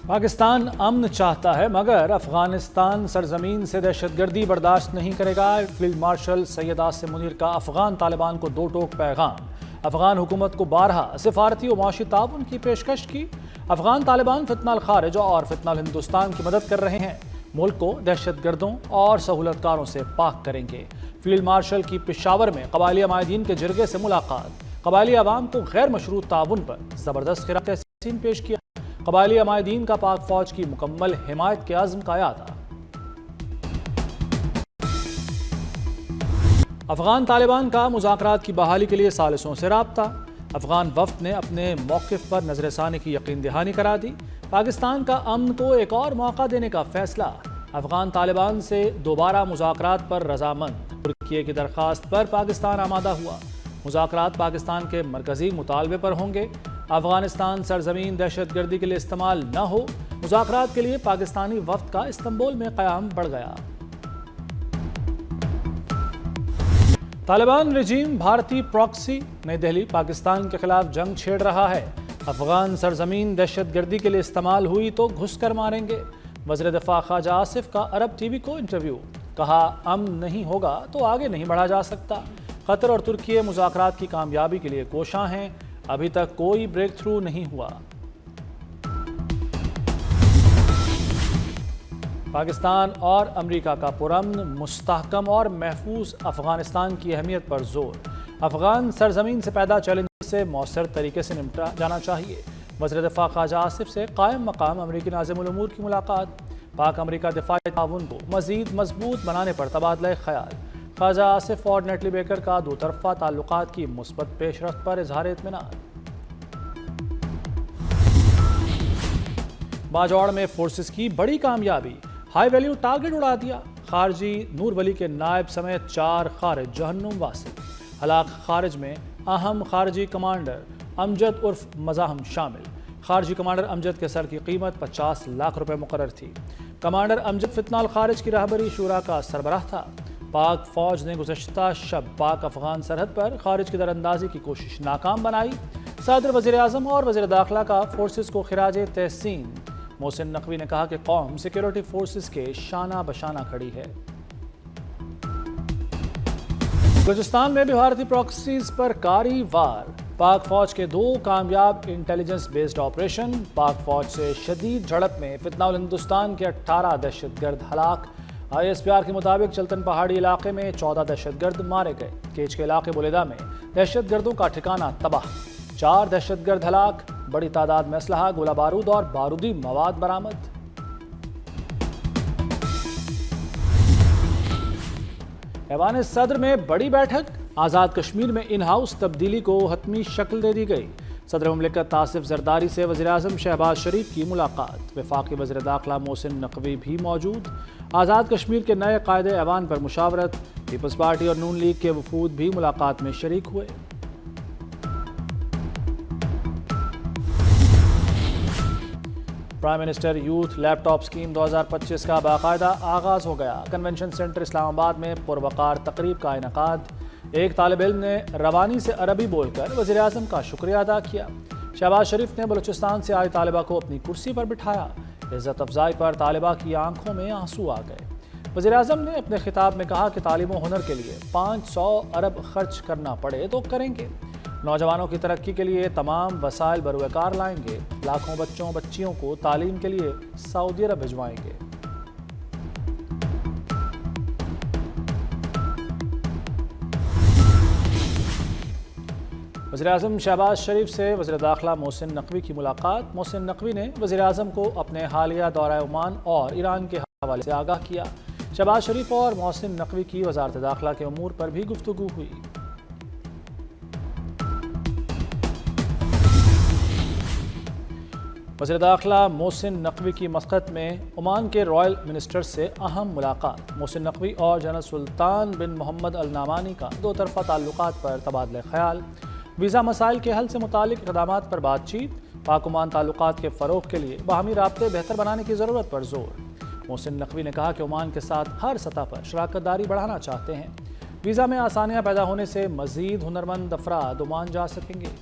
پاکستان امن چاہتا ہے مگر افغانستان سرزمین سے دہشت گردی برداشت نہیں کرے گا۔ فیلڈ مارشل سید عاصم منیر کا افغان طالبان کو دو ٹوک پیغام۔ افغان حکومت کو بارہا سفارتی و معاشی تعاون کی پیشکش کی۔ افغان طالبان فتنہ الخارج اور فتنہ الہندوستان کی مدد کر رہے ہیں، ملک کو دہشت گردوں اور سہولت کاروں سے پاک کریں گے۔ فیلڈ مارشل کی پشاور میں قبائلی عمائدین کے جرگے سے ملاقات۔ قبائلی عوام کو غیر مشروط تعاون پر زبردست خراج تحسین پیش کیا۔ قبائلی عمائدین کا پاک فوج کی مکمل حمایت کے عزم کا اعادہ۔ افغان طالبان کا مذاکرات کی بحالی کے لیے ثالثوں سے رابطہ۔ افغان وفد نے اپنے موقف پر نظر ثانی کی یقین دہانی کرا دی۔ پاکستان کا امن کو ایک اور موقع دینے کا فیصلہ۔ افغان طالبان سے دوبارہ مذاکرات پر رضامند۔ ترکی کی درخواست پر پاکستان آمادہ ہوا۔ مذاکرات پاکستان کے مرکزی مطالبے پر ہوں گے۔ افغانستان سرزمین دہشت گردی کے لیے استعمال نہ ہو۔ مذاکرات کے لیے پاکستانی وفد کا استنبول میں قیام بڑھ گیا۔ طالبان رجیم بھارتی پراکسی۔ نئی دہلی پاکستان کے خلاف جنگ چھیڑ رہا ہے۔ افغان سرزمین دہشت گردی کے لیے استعمال ہوئی تو گھس کر ماریں گے۔ وزیر دفاع خواجہ آصف کا عرب ٹی وی کو انٹرویو۔ کہا امن نہیں ہوگا تو آگے نہیں بڑھا جا سکتا۔ قطر اور ترکی مذاکرات کی کامیابی کے لیے کوشاں ہیں، ابھی تک کوئی بریک تھرو نہیں ہوا۔ پاکستان اور امریکہ کا پرامن، مستحکم اور محفوظ افغانستان کی اہمیت پر زور۔ افغان سرزمین سے پیدا چیلنج سے مؤثر طریقے سے نمٹا جانا چاہیے۔ وزیر دفاع خواجہ آصف سے قائم مقام امریکی ناظم الامور کی ملاقات۔ پاک امریکہ دفاعی تعاون کو مزید مضبوط بنانے پر تبادلہ خیال۔ خواجہ آصف اور نیٹلی بیکر کا دو طرفہ تعلقات کی مثبت پیش رفت پر اظہار اطمینان۔ باجوڑ میں فورسز کی بڑی کامیابی، ہائی ویلیو ٹارگٹ اڑا دیا۔ خارجی نور ولی کے نائب سمیت 4 خارج جہنم واصل۔ ہلاک خارج میں اہم خارجی کمانڈر امجد عرف مزاحم شامل۔ خارجی کمانڈر امجد کے سر کی قیمت 50 لاکھ روپے مقرر تھی۔ کمانڈر امجد فتنہ الخارج کی رہبری شورا کا سربراہ تھا۔ پاک فوج نے گزشتہ شب پاک افغان سرحد پر خارج کی دراندازی کی کوشش ناکام بنائی۔ صدر، وزیر اعظم اور وزیر داخلہ کا فورسز کو خراج تحسین۔ محسن نقوی نے کہا کہ قوم سیکیورٹی فورسز کے شانہ بشانہ کھڑی ہے۔ بلوچستان میں بھی بھارتی پراکسیز پر کاری وار۔ پاک فوج کے 2 کامیاب انٹیلیجنس بیسڈ آپریشن۔ پاک فوج سے شدید جھڑپ میں فتنہ الہندوستان کے 18 دہشت گرد ہلاک۔ ISPR کے مطابق چلتن پہاڑی علاقے میں 14 دہشت گرد مارے گئے۔ کیچ کے علاقے بولیدہ میں دہشت گردوں کا ٹھکانہ تباہ، 4 دہشت گرد ہلاک، بڑی تعداد میں اسلحہ، گولہ بارود اور بارودی مواد برآمد۔ ایوان صدر میں بڑی بیٹھک، آزاد کشمیر میں ان ہاؤس تبدیلی کو حتمی شکل دے دی گئی۔ صدر مملکت آصف زرداری سے وزیر اعظم شہباز شریف کی ملاقات۔ وفاقی وزیر داخلہ محسن نقوی بھی موجود۔ آزاد کشمیر کے نئے قائد ایوان پر مشاورت۔ پیپلز پارٹی اور نون لیگ کے وفود بھی ملاقات میں شریک ہوئے۔ پرائم منسٹر یوتھ لیپ ٹاپ اسکیم 2025 کا باقاعدہ آغاز ہو گیا۔ کنونشن سینٹر اسلام آباد میں پروقار تقریب کا انعقاد۔ ایک طالب علم نے روانی سے عربی بول کر وزیر اعظم کا شکریہ ادا کیا۔ شہباز شریف نے بلوچستان سے آئی طالبہ کو اپنی کرسی پر بٹھایا۔ عزت افزائی پر طالبہ کی آنکھوں میں آنسو آ گئے۔ وزیر اعظم نے اپنے خطاب میں کہا کہ تعلیم و ہنر کے لیے 500 ارب خرچ کرنا پڑے تو کریں گے۔ نوجوانوں کی ترقی کے لیے تمام وسائل بروئے کار لائیں گے۔ لاکھوں بچوں بچیوں کو تعلیم کے لیے سعودی عرب بھجوائیں گے۔ وزیر اعظم شہباز شریف سے وزیر داخلہ محسن نقوی کی ملاقات۔ محسن نقوی نے وزیر اعظم کو اپنے حالیہ دورہ عمان اور ایران کے حوالے سے آگاہ کیا۔ شہباز شریف اور محسن نقوی کی وزارت داخلہ کے امور پر بھی گفتگو ہوئی۔ وزیر داخلہ محسن نقوی کی مسقط میں عمان کے رائل منسٹر سے اہم ملاقات۔ محسن نقوی اور جنرل سلطان بن محمد النعمانی کا 2 طرفہ تعلقات پر تبادلہ خیال۔ ویزا مسائل کے حل سے متعلق اقدامات پر بات چیت۔ پاک عمان تعلقات کے فروغ کے لیے باہمی رابطے بہتر بنانے کی ضرورت پر زور۔ محسن نقوی نے کہا کہ عمان کے ساتھ ہر سطح پر شراکت داری بڑھانا چاہتے ہیں۔ ویزا میں آسانیاں پیدا ہونے سے مزید ہنرمند افراد عمان جا سکیں گے۔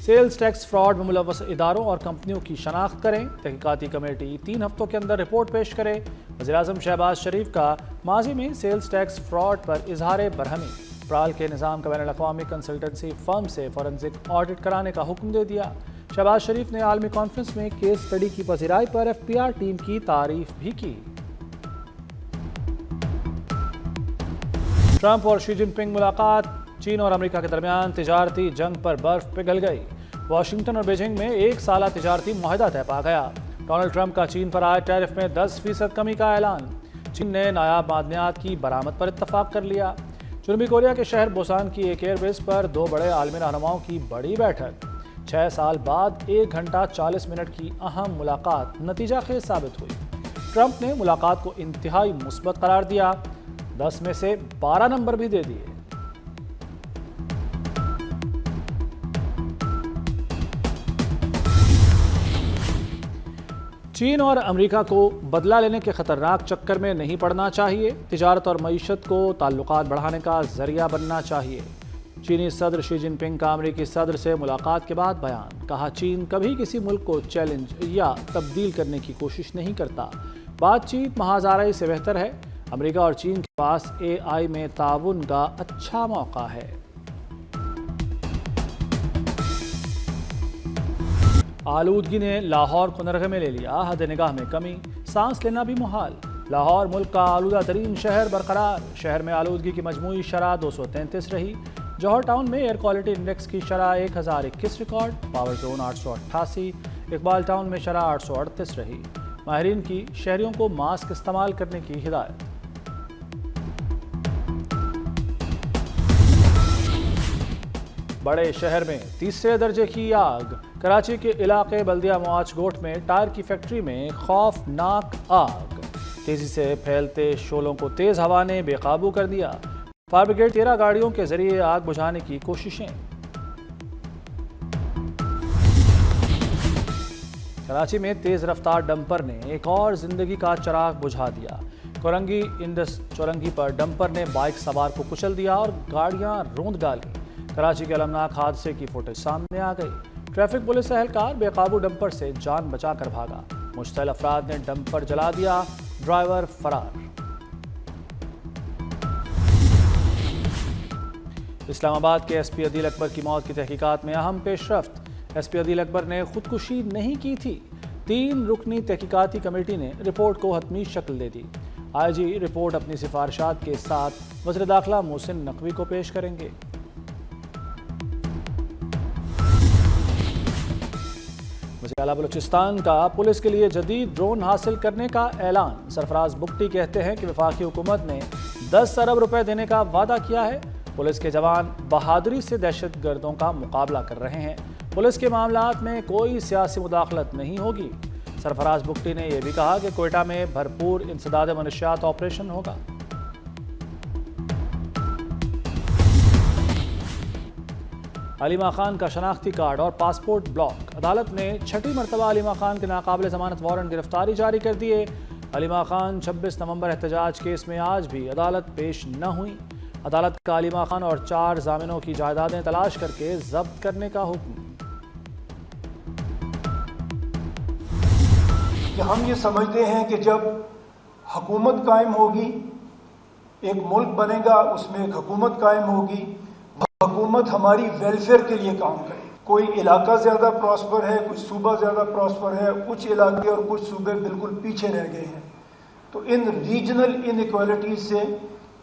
سیلز ٹیکس فراڈ میں ملوث اداروں اور کمپنیوں کی شناخت کریں۔ تحقیقاتی کمیٹی 3 ہفتوں کے اندر رپورٹ پیش کرے۔ وزیراعظم شہباز شریف کا ماضی میں سیلز ٹیکس فراڈ پر اظہار برہمی۔ پرال کے نظام کا بین الاقوامی کنسلٹنسی فرم سے فورنزک آڈٹ کرانے کا حکم دے دیا۔ شہباز شریف نے عالمی کانفرنس میں کیس اسٹڈی کی پذیرائی پر ایف پی آر ٹیم کی تعریف بھی کی۔ ٹرمپ اور شی جن پنگ ملاقات، چین اور امریکہ کے درمیان تجارتی جنگ پر برف پگھل گئی۔ واشنگٹن اور بیجنگ میں 1 سالہ تجارتی معاہدہ طے پا گیا۔ ڈونلڈ ٹرمپ کا چین پر عائد ٹیرف میں 10% کمی کا اعلان۔ چین نے نایاب معدنیات کی برآمد پر اتفاق کر لیا۔ جنوبی کوریا کے شہر بوسان کی ایک ایئر بیس پر 2 بڑے عالمی رہنماؤں کی بڑی بیٹھک۔ 6 سال بعد 1 گھنٹہ 40 منٹ کی اہم ملاقات نتیجہ خیز ثابت ہوئی۔ ٹرمپ نے ملاقات کو انتہائی مثبت قرار دیا، 10 میں سے 12 نمبر بھی دے دیے۔ چین اور امریکہ کو بدلہ لینے کے خطرناک چکر میں نہیں پڑنا چاہیے، تجارت اور معیشت کو تعلقات بڑھانے کا ذریعہ بننا چاہیے۔ چینی صدر شی جن پنگ کا امریکی صدر سے ملاقات کے بعد بیان، کہا چین کبھی کسی ملک کو چیلنج یا تبدیل کرنے کی کوشش نہیں کرتا، بات چیت محاذ آرائی سے بہتر ہے۔ امریکہ اور چین کے پاس AI میں تعاون کا اچھا موقع ہے۔ آلودگی نے لاہور کو نرغے میں لے لیا، حد نگاہ میں کمی، سانس لینا بھی محال۔ لاہور ملک کا آلودہ ترین شہر برقرار، شہر میں آلودگی کی مجموعی شرح 233 رہی۔ جوہر ٹاؤن میں ایئر کوالٹی انڈیکس کی شرح 1021 record, power zone 888، Iqbal town میں شرح 838 رہی۔ ماہرین کی شہریوں کو ماسک استعمال کرنے کی ہدایت۔ بڑے شہر میں تیسرے درجے کی آگ، کراچی کے علاقے بلدیہ مواچ گوٹ میں ٹائر کی فیکٹری میں خوفناک آگ، تیزی سے پھیلتے شعلوں کو تیز ہوا نے بے قابو کر دیا۔ فائر بریگیڈ 13 گاڑیوں کے ذریعے آگ بجھانے کی کوششیں۔ کراچی میں تیز رفتار ڈمپر نے ایک اور زندگی کا چراغ بجھا دیا۔ کورنگی انڈس چورنگی پر ڈمپر نے بائک سوار کو کچل دیا اور گاڑیاں روند ڈالی۔ کراچی کے المناک حادثے کی فوٹیج سامنے آ گئی۔ ٹریفک پولیس اہلکار بے قابو ڈمپر سے جان بچا کر بھاگا، مشتعل افراد نے ڈمپر جلا دیا، ڈرائیور فرار۔ اسلام آباد کے ایس پی عدیل اکبر کی موت کی تحقیقات میں اہم پیش رفت۔ ایس پی عدیل اکبر نے خودکشی نہیں کی تھی، 3 رکنی تحقیقاتی کمیٹی نے رپورٹ کو حتمی شکل دے دی۔ آئی جی رپورٹ اپنی سفارشات کے ساتھ وزیر داخلہ محسن نقوی کو پیش کریں گے۔ وزیر اعلیٰ بلوچستان کا پولیس کے لیے جدید ڈرون حاصل کرنے کا اعلان۔ سرفراز بگٹی کہتے ہیں کہ وفاقی حکومت نے 10 ارب روپے دینے کا وعدہ کیا ہے۔ پولیس کے جوان بہادری سے دہشت گردوں کا مقابلہ کر رہے ہیں، پولیس کے معاملات میں کوئی سیاسی مداخلت نہیں ہوگی۔ سرفراز بگٹی نے یہ بھی کہا کہ کوئٹہ میں بھرپور انسداد منشیات آپریشن ہوگا۔ علیمہ خان کا شناختی کارڈ اور پاسپورٹ بلاک، عدالت نے 6ٹھی مرتبہ علیمہ خان کے ناقابل ضمانت وارنٹ گرفتاری جاری کر دیے۔ علیمہ خان 26 نومبر احتجاج کیس میں آج بھی عدالت پیش نہ ہوئی۔ عدالت کا علیمہ خان اور 4 ضامنوں کی جائیدادیں تلاش کر کے ضبط کرنے کا حکم۔ کہ ہم یہ سمجھتے ہیں کہ جب حکومت قائم ہوگی، ایک ملک بنے گا، اس میں ایک حکومت قائم ہوگی، حکومت ہماری ویلفیئر کے لیے کام کرے۔ کوئی علاقہ زیادہ پراسپر ہے، کوئی صوبہ زیادہ پراسپر ہے، کچھ علاقے اور کچھ صوبے بالکل پیچھے رہ گئے ہیں۔ تو ان ریجنل انیکوالٹیز سے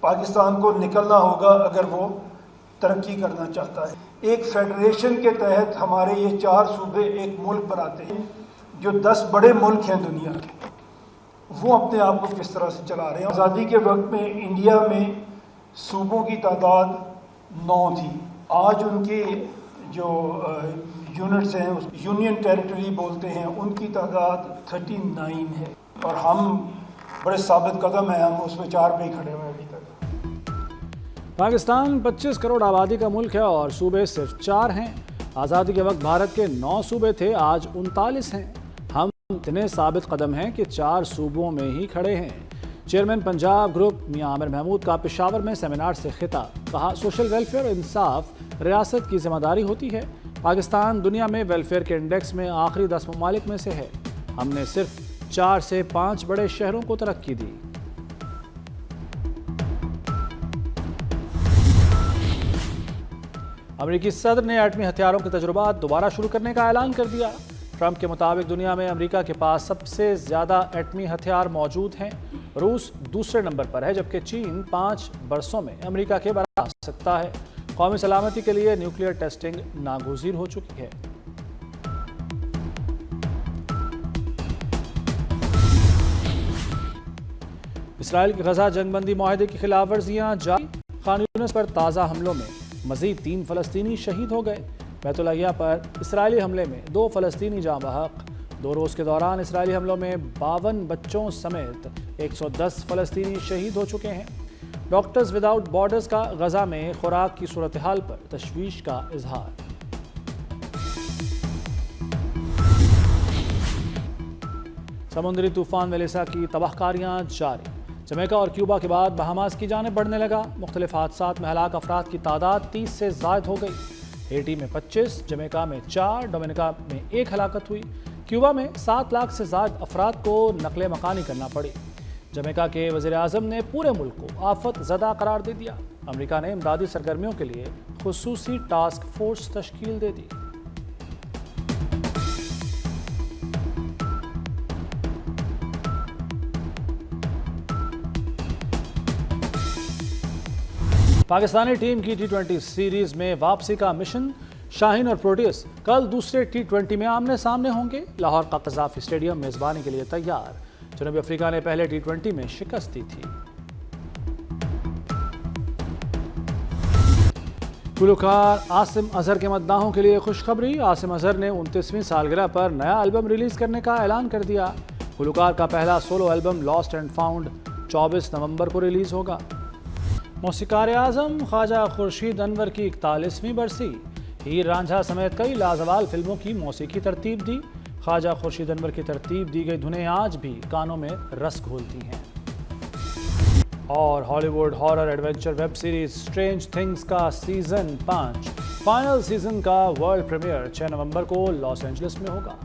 پاکستان کو نکلنا ہوگا اگر وہ ترقی کرنا چاہتا ہے۔ ایک فیڈریشن کے تحت ہمارے یہ 4 صوبے ایک ملک بناتے ہیں۔ جو 10 بڑے ملک ہیں دنیا کے، وہ اپنے آپ کو کس طرح سے چلا رہے ہیں۔ آزادی کے وقت میں انڈیا میں صوبوں کی تعداد 9 تھی، آج ان کی جو یونٹس ہیں، یونین ٹیریٹری بولتے ہیں، ان کی تعداد 39 ہے، اور ہم بڑے ثابت قدم ہیں، ہم اس میں 4 پہ ہی کھڑے ہوئے ابھی تک۔ پاکستان 25 کروڑ آبادی کا ملک ہے اور صوبے صرف 4 ہیں۔ آزادی کے وقت بھارت کے 9 صوبے تھے، آج 39 ہیں۔ ہم اتنے ثابت قدم ہیں کہ 4 صوبوں میں ہی کھڑے ہیں۔ چیئرمین پنجاب گروپ میاں عامر محمود کا پشاور میں سیمینار سے خطاب، کہا سوشل ویلفیئر اور انصاف ریاست کی ذمہ داری ہوتی ہے، پاکستان دنیا میں ویلفیئر کے انڈیکس میں آخری 10 ممالک میں سے ہے۔ ہم نے صرف 4 سے 5 بڑے شہروں کو ترقی دی۔ امریکی صدر نے ایٹمی ہتھیاروں کے تجربات دوبارہ شروع کرنے کا اعلان کر دیا۔ ٹرمپ کے مطابق دنیا میں امریکہ کے پاس سب سے زیادہ ایٹمی ہتھیار موجود ہیں۔ روس دوسرے نمبر پر ہے، جبکہ چین 5 برسوں میں امریکہ کے برابر آ سکتا ہے۔ قومی سلامتی کے لیے نیوکلیئر ٹیسٹنگ ناگزیر ہو چکی ہے۔ اسرائیل کی غزہ جنگ بندی معاہدے کی خلاف ورزیاں جاری۔ خان یونس پر تازہ حملوں میں مزید 3 فلسطینی شہید ہو گئے۔ بیت لاہیا پر اسرائیلی حملے میں 2 فلسطینی جاں بحق۔ 2 روز کے دوران اسرائیلی حملوں میں 52 بچوں سمیت 110 فلسطینی شہید ہو چکے ہیں۔ ڈاکٹرز وداؤٹ بارڈرز کا غزہ میں خوراک کی صورتحال پر تشویش کا اظہار۔ سمندری طوفان میلیسا کی تباہ کاریاں جاری۔ جمیکا اور کیوبا کے بعد بہاماس کی جانب بڑھنے لگا۔ مختلف حادثات میں ہلاک افراد کی تعداد 30 سے زائد ہو گئی۔ ہیٹی میں 25، جمیکا میں 4، ڈومینیکا میں 1 ہلاکت ہوئی۔ کیوبا میں 7 لاکھ سے زائد افراد کو نقل مکانی کرنا پڑی۔ جمیکا کے وزیر اعظم نے پورے ملک کو آفت زدہ قرار دے دیا۔ امریکہ نے امدادی سرگرمیوں کے لیے خصوصی ٹاسک فورس تشکیل دے دی۔ پاکستانی ٹیم کی T20 سیریز میں واپسی کا مشن۔ شاہین اور پروٹیس کل دوسرے T20 میں آمنے سامنے ہوں گے۔ لاہور کا قذافی اسٹیڈیم میزبانی کے لیے تیار۔ جنوبی افریقہ نے پہلے T20 میں شکست دی تھی۔ گلوکار عاصم اظہر کے مداحوں کے لیے خوشخبری۔ عاصم اظہر نے 29ویں سالگرہ پر نیا البم ریلیز کرنے کا اعلان کر دیا۔ گلوکار کا پہلا solo album last and found 24 نومبر کو ریلیز ہوگا۔ موسیقار اعظم خواجہ خورشید انور کی 41ویں برسی۔ ہیر رانجھا سمیت کئی لازوال فلموں کی موسیقی ترتیب دی۔ خواجہ خورشید انور کی ترتیب دی گئی دھنیں آج بھی کانوں میں رس گھولتی ہیں۔ اور ہالی would horror adventure web series strange things کا سیزن 5 فائنل سیزن کا ورلڈ پریمیئر 6 نومبر کو لاس اینجلس میں ہوگا۔